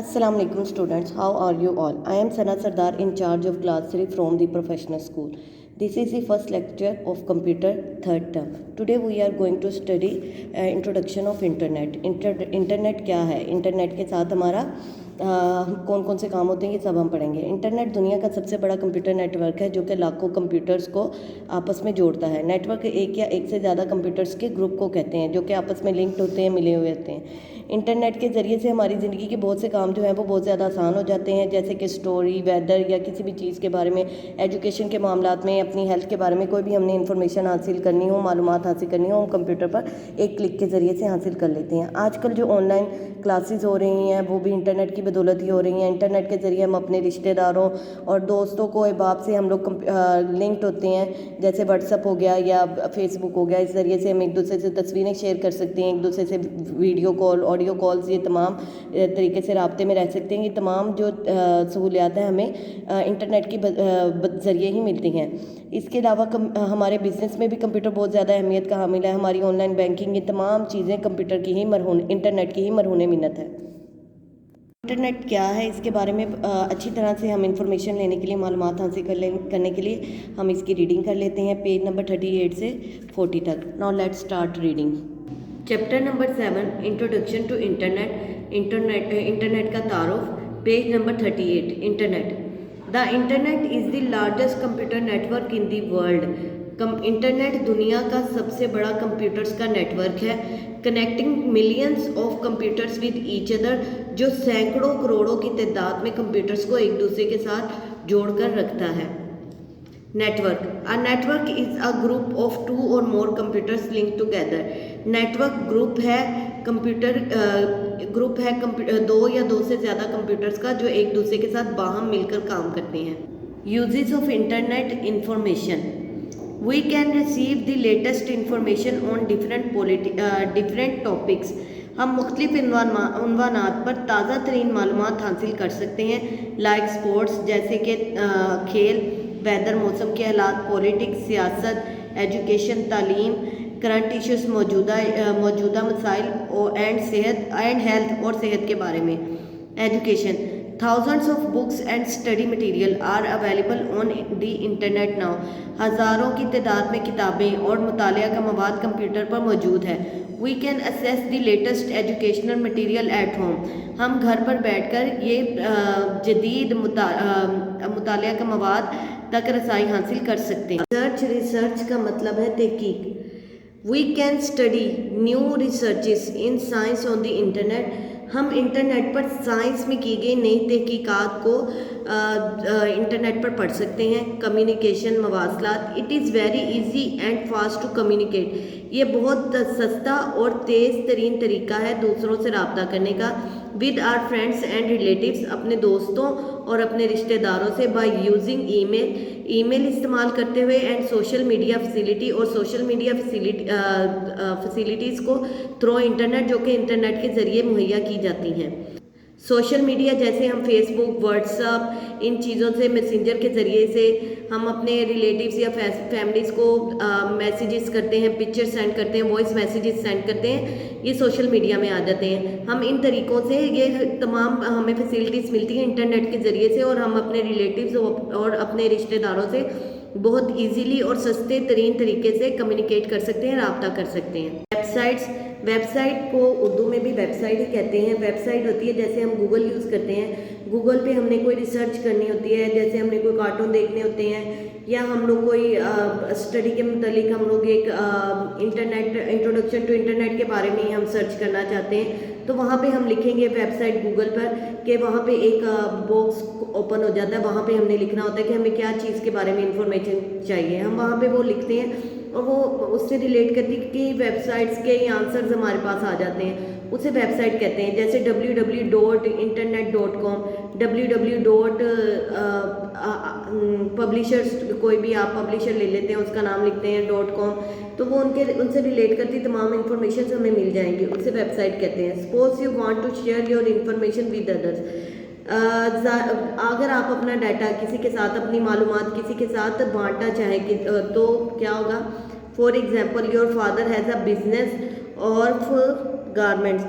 Assalamu alaikum students, how are you all? I am Sana Sardar in charge of class 3 from the professional school. This is the first lecture of computer third term. Today we are going to study introduction of internet. Internet क्या है, internet के साथ हमारा कौन कौन से काम होते हैं ये सब हम पढ़ेंगे। इंटरनेट दुनिया का सबसे बड़ा कंप्यूटर नेटवर्क है जो कि लाखों कंप्यूटर्स को आपस में जोड़ता है। नेटवर्क एक या एक से ज़्यादा कंप्यूटर्स के ग्रुप को कहते हैं जो कि आपस में लिंक्ड होते हैं, मिले हुए होते हैं। इंटरनेट के ज़रिए से हमारी ज़िंदगी के बहुत से काम जो हैं वो बहुत ज़्यादा आसान हो जाते हैं, जैसे कि स्टोरी, वेदर या किसी भी चीज़ के बारे में, एजुकेशन के मामलात में, अपनी हेल्थ के बारे में कोई भी हमने इन्फॉर्मेशन हासिल करनी हो, मालूमात हासिल करनी हो, हम कंप्यूटर पर एक क्लिक के ज़रिए से हासिल कर लेते हैं। आजकल जो ऑनलाइन क्लासेस हो रही हैं वो भी इंटरनेट की बदौलत ही हो रही हैं। इंटरनेट के ज़रिए हम अपने रिश्तेदारों और दोस्तों को अहबाब से हम लोग लिंक्ड होते हैं, जैसे व्हाट्सअप हो गया या फेसबुक हो गया। इस ज़रिए से हम एक दूसरे से तस्वीरें शेयर कर सकते हैं, एक दूसरे से वीडियो कॉल, ऑडियो कॉल्स, ये तमाम तरीके से राब्ते में रह सकते हैं। ये तमाम जो सहूलियात हैं हमें इंटरनेट के ज़रिए ही मिलती हैं। इसके अलावा हमारे बिज़नेस में भी कंप्यूटर बहुत ज़्यादा अहमियत का हामिल है। हमारी ऑनलाइन बैंकिंग, ये तमाम चीज़ें कंप्यूटर की ही इंटरनेट की ही मरहून मिन्नत है। इंटरनेट क्या है, इसके बारे में अच्छी तरह से हम इंफॉर्मेशन लेने के लिए, मालूमात हासिल करने के लिए हम इसकी रीडिंग कर लेते हैं पेज नंबर 38 से 40 तक। Now let's start reading. Chapter number 7, introduction to internet का तारुफ, page number 38। Internet. The internet is the largest computer network in the world. Internet दुनिया का सबसे बड़ा कंप्यूटर्स का नेटवर्क है, connecting millions of computers with each other, जो सैकड़ों करोड़ों की तादाद में कंप्यूटर्स को एक दूसरे के साथ जोड़कर रखता है। Network. A network is a group of 2 और more computers link together. Network group है दो या दो से ज़्यादा कंप्यूटर्स का जो एक दूसरे के साथ बाहम मिलकर काम करते हैं। Uses of internet information. We can receive the latest information on different topics. हम मुख्तलिफ उन्वानात पर ताज़ा तरीन मालूमात हासिल कर सकते हैं, लाइक स्पोर्ट्स जैसे कि खेल, वेदर मौसम के हालात, पॉलिटिक्स सियासत, एजुकेशन तालीम, करंट इश्यूज मौजूदा मसाइल एंड हेल्थ और सेहत के बारे में। Education. Thousands of books and study material are available on the internet now. हज़ारों की तादाद में किताबें और मुतालिया का मवाद कंप्यूटर पर मौजूद है। We can access the latest educational material at home. हम घर पर बैठकर ये जदीद मुतालिया का मवाद तक रसाई हासिल कर सकते हैं। रिसर्च का मतलब है तहकीक। We can study new researches in science on the internet. हम इंटरनेट पर साइंस में की गई नई तहकीकात को इंटरनेट पर पढ़ सकते हैं। कम्युनिकेशन, मवासलात। It is very easy and fast to communicate. ये बहुत सस्ता और तेज़ तरीन तरीका है दूसरों से रब्ता करने का। With our friends and relatives, अपने दोस्तों और अपने रिश्तेदारों से। बाय यूजिंग ईमेल इस्तेमाल करते हुए, एंड सोशल मीडिया फैसिलिटी और सोशल मीडिया फैसिलिटीज़ को थ्रू इंटरनेट, जो कि इंटरनेट के ज़रिए मुहैया की जाती हैं। सोशल मीडिया जैसे हम फेसबुक, व्हाट्सअप, इन चीज़ों से मैसेंजर के ज़रिए से हम अपने रिलेटिव्स या फैमिलीज़ को मैसेजेस करते हैं, पिक्चर सेंड करते हैं, वॉइस मैसेजेस सेंड करते हैं। ये सोशल मीडिया में आ जाते हैं। हम इन तरीक़ों से ये तमाम हमें फैसिलिटीज़ मिलती हैं इंटरनेट के ज़रिए से, और हम अपने रिलेटिव्स और अपने रिश्तेदारों से बहुत ईजीली और सस्ते तरीन तरीके से कम्युनिकेट कर सकते हैं, रब्ता कर सकते हैं। वेबसाइट को उर्दू में भी वेबसाइट ही कहते हैं। वेबसाइट होती है जैसे हम गूगल यूज़ करते हैं, गूगल पे हमने कोई रिसर्च करनी होती है, जैसे हमने कोई कार्टून देखने होते हैं, या हम लोग कोई स्टडी के मुतालिक हम लोग एक इंट्रोडक्शन टू इंटरनेट के बारे में हम सर्च करना चाहते हैं, तो वहाँ पे हम लिखेंगे वेबसाइट गूगल पर कि वहाँ पे एक बॉक्स ओपन हो जाता है। वहाँ पे हमने लिखना होता है कि हमें क्या चीज़ के बारे में इंफॉर्मेशन चाहिए। हम वहाँ पे वो लिखते हैं और वो उससे रिलेट करती कि वेबसाइट्स के आंसर्स हमारे पास आ जाते हैं, उसे वेबसाइट कहते हैं। जैसे www.internet.com, www.publishers, कोई भी आप पब्लिशर ले लेते हैं, उसका नाम लिखते हैं .com, तो वो उनसे रिलेट करती तमाम इंफॉर्मेशन हमें मिल जाएंगी, उसे वेबसाइट कहते हैं। Suppose you want to share your information with others. अगर आप अपना डाटा किसी के साथ, अपनी मालूमात किसी के साथ बांटना चाहें तो क्या होगा। For example, your father has a business और गारमेंट्स।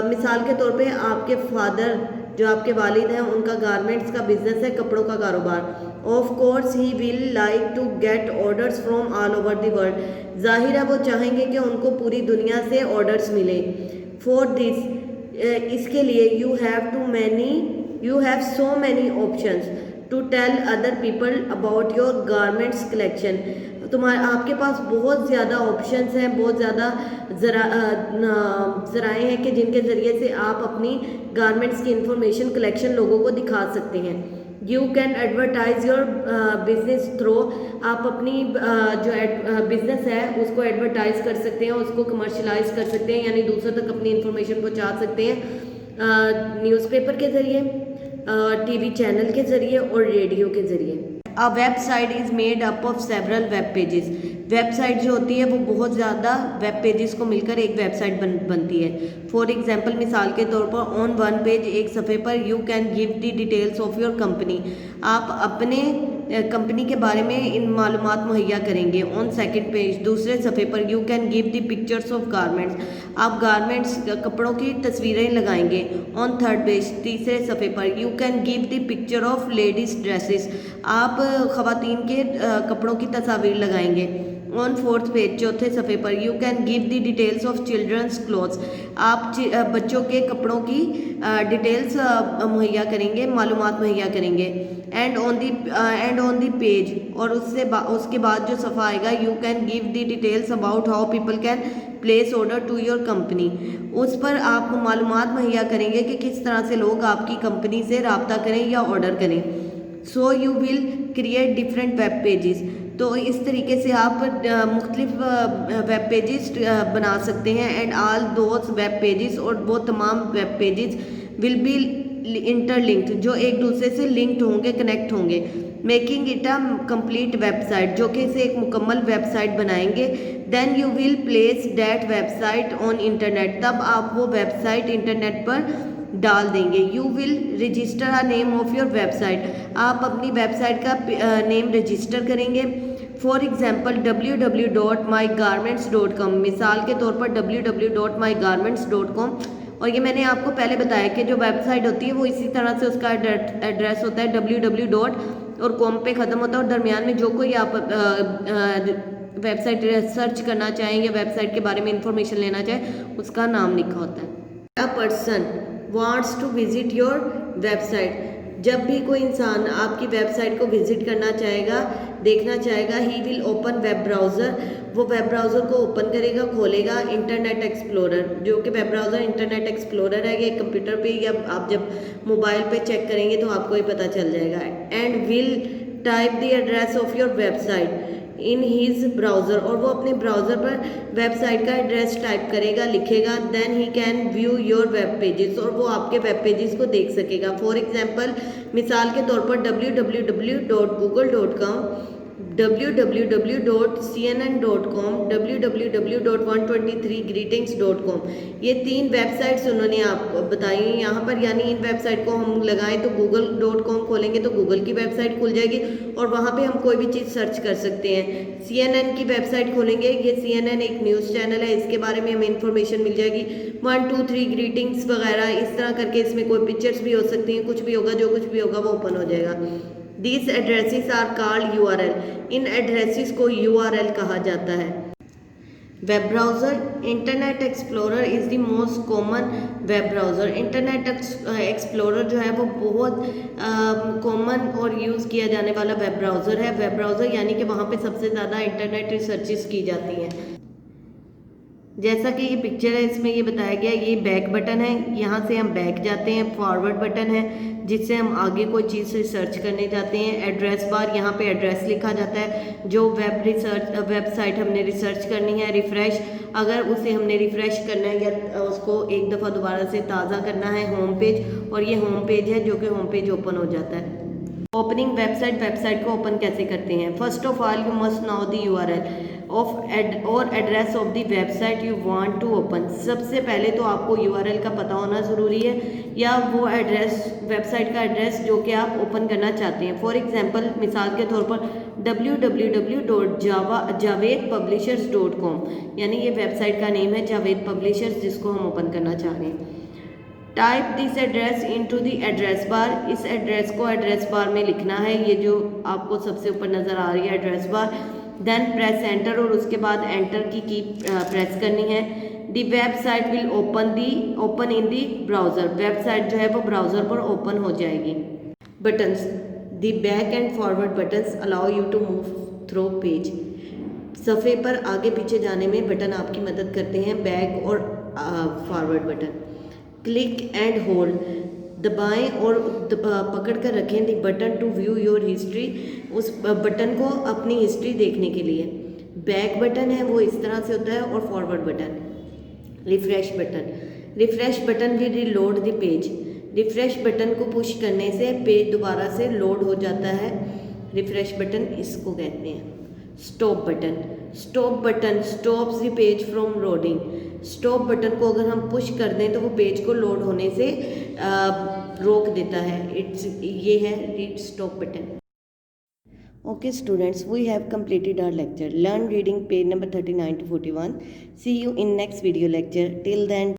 मिसाल के तौर पे आपके फादर जो आपके वालिद हैं उनका गारमेंट्स का बिजनेस है, कपड़ों का कारोबार। Of course he will like to get orders from all over the world, जाहिर है वो चाहेंगे कि उनको पूरी दुनिया से ऑर्डर्स मिले। फॉर दिस, इसके लिए you have so many options to tell other people about your garments collection, आपके पास बहुत ज़्यादा ऑप्शंस हैं, बहुत ज़्यादा ज़राए हैं कि जिनके ज़रिए से आप अपनी गारमेंट्स की इंफॉर्मेशन कलेक्शन लोगों को दिखा सकते हैं। You can advertise your business through, आप अपनी जो बिजनेस है उसको एडवर्टाइज कर सकते हैं, उसको कमर्शलाइज कर सकते हैं, यानी दूसरों तक अपनी इंफॉर्मेशन पहुंचा सकते हैं न्यूज़पेपर के ज़रिए, टीवी चैनल के ज़रिए और रेडियो के ज़रिए। A website is made up of several web pages, website जो होती है वो बहुत ज़्यादा वेब पेजेस को मिलकर एक वेबसाइट बनती है। फॉर एग्जांपल, मिसाल के तौर पर ऑन वन पेज, एक सफ़े पर, you can give the details of your company, आप अपने कंपनी के बारे में इन मालूमात मुहैया करेंगे। ऑन सेकंड पेज, दूसरे सफ़े पर, you can give the pictures of garments, आप गारमेंट्स कपड़ों की तस्वीरें लगाएंगे। ऑन थर्ड पेज, तीसरे सफ़े पर, you can give the picture of ladies dresses, आप ख़वातीन के कपड़ों की तस्वीर लगाएंगे। ऑन फोर्थ पेज, चौथे सफ़े पर, you can give the details of children's clothes, आप बच्चों के कपड़ों की डिटेल्स मुहैया करेंगे, मालूमात मुहैया करेंगे। एंड ऑन द पेज, और उसके बाद जो सफ़ा आएगा, you can give the details about how people can place order to your company, उस पर आप मालूमात मुहैया करेंगे कि किस तरह से लोग आपकी कंपनी से रब्ता करें या ऑर्डर करें। So you will create different web pages, तो इस तरीके से आप मुख्तलिफ वेब पेजेस बना सकते हैं। And all those web pages, और वो तमाम web pages will be interlinked, जो एक दूसरे से लिंक्ड होंगे, कनेक्ट होंगे। Making it a complete website, जो कि इसे एक मुकम्मल वेबसाइट बनाएंगे। Then you will place that website on internet, तब आप वो वेबसाइट इंटरनेट पर डाल देंगे। You will register a name of your website, आप अपनी वेबसाइट का नेम रजिस्टर करेंगे। फॉर एग्जाम्पल, www.mygarments.com, मिसाल के तौर पर www.mygarments.com, और ये मैंने आपको पहले बताया कि जो वेबसाइट होती है वो इसी तरह से उसका एड्रेस होता है www. और कॉम पे ख़त्म होता है, और दरमियान में जो कोई आप वेबसाइट सर्च करना चाहें या वेबसाइट के बारे में इंफॉर्मेशन लेना चाहें उसका नाम लिखा होता है। A person wants to visit your website, जब भी कोई इंसान आपकी वेबसाइट को विजिट करना चाहेगा, देखना चाहेगा, he will open web browser, वो वेब ब्राउज़र को ओपन करेगा, खोलेगा इंटरनेट एक्सप्लोरर, जो कि वेब ब्राउज़र इंटरनेट एक्सप्लोरर है। ये कंप्यूटर पे या आप जब मोबाइल पे चेक करेंगे तो आपको ये पता चल जाएगा। And will type the address of your website in his browser, और वो अपने ब्राउज़र पर वेबसाइट का एड्रेस टाइप करेगा, लिखेगा। Then he can view your web pages, और वो आपके वेब पेजेस को देख सकेगा। फॉर एग्जांपल, मिसाल के तौर पर www.google.com, www.cnn.com, www.123greetings.com, ये 3 वेबसाइट्स उन्होंने आपको बताई यहाँ पर। यानी इन वेबसाइट को हम लगाएं तो google.com खोलेंगे तो गूगल की वेबसाइट खुल जाएगी, और वहाँ पे हम कोई भी चीज़ सर्च कर सकते हैं। CNN की वेबसाइट खोलेंगे, ये CNN एक न्यूज़ चैनल है, इसके बारे में हमें इंफॉर्मेशन मिल जाएगी। 123 ग्रीटिंग्स वगैरह इस तरह करके इसमें कोई पिक्चर्स भी हो सकती हैं, कुछ भी होगा, जो कुछ भी होगा वो ओपन हो जाएगा। These addresses are called URL, in addresses को URL कहा जाता है। Web browser, internet explorer is the most common web browser, internet explorer जो है वो बहुत कॉमन और यूज़ किया जाने वाला वेब ब्राउज़र है। वेब ब्राउज़र यानी कि वहाँ पे सबसे ज़्यादा इंटरनेट रिसर्चेस की जाती हैं। जैसा कि ये पिक्चर है, इसमें ये बताया गया, ये बैक बटन है, यहाँ से हम बैक जाते हैं। फॉरवर्ड बटन है जिससे हम आगे कोई चीज़ रिसर्च करने जाते हैं। एड्रेस बार, यहाँ पे एड्रेस लिखा जाता है जो वेबसाइट हमने रिसर्च करनी है। रिफ़्रेश, अगर उसे हमने रिफ़्रेश करना है या उसको एक दफ़ा दोबारा से ताज़ा करना है। होम पेज, और ये होम पेज है जो कि होम पेज ओपन हो जाता है। ओपनिंग वेबसाइट को ओपन कैसे करते हैं? First of all you must know the URL of और address of the website you want to open. सबसे पहले तो आपको URL का पता होना ज़रूरी है, या वो एड्रेस, वेबसाइट का एड्रेस जो कि आप ओपन करना चाहते हैं। फॉर एग्जांपल, मिसाल के तौर पर www.javed publishers.com, यानी ये वेबसाइट का नेम है जावेद पब्लिशर्स, जिसको हम ओपन करना चाह रहे हैं। Type this address into the address bar, इस एड्रेस को एड्रेस बार में लिखना है, ये जो आपको सबसे ऊपर नज़र आ रही है address bar. Then press enter, और उसके बाद एंटर की प्रेस करनी है। The website will open in the browser, website जो है वो ब्राउज़र पर ओपन हो जाएगी। Buttons, the back and forward buttons allow you to move through page, सफ़े पर आगे पीछे जाने में बटन आपकी मदद करते हैं, बैक और forward button. Click and hold, दबाएं और पकड़ कर रखें the button to view your history, उस बटन को अपनी हिस्ट्री देखने के लिए। बैक बटन है वो इस तरह से होता है, और forward button. Refresh button, refresh button भी reload the page, refresh button को पुश करने से पेज दोबारा से लोड हो जाता है, रिफ्रेश बटन इसको कहते हैं। Stop button, stop button stops the page from loading, stop button को अगर हम पुश कर दें तो वो पेज को लोड होने से रोक देता है, ये है read stop button. Okay students, we have completed our lecture. Learn reading page number 39 to 41. See you in next video lecture. Till then,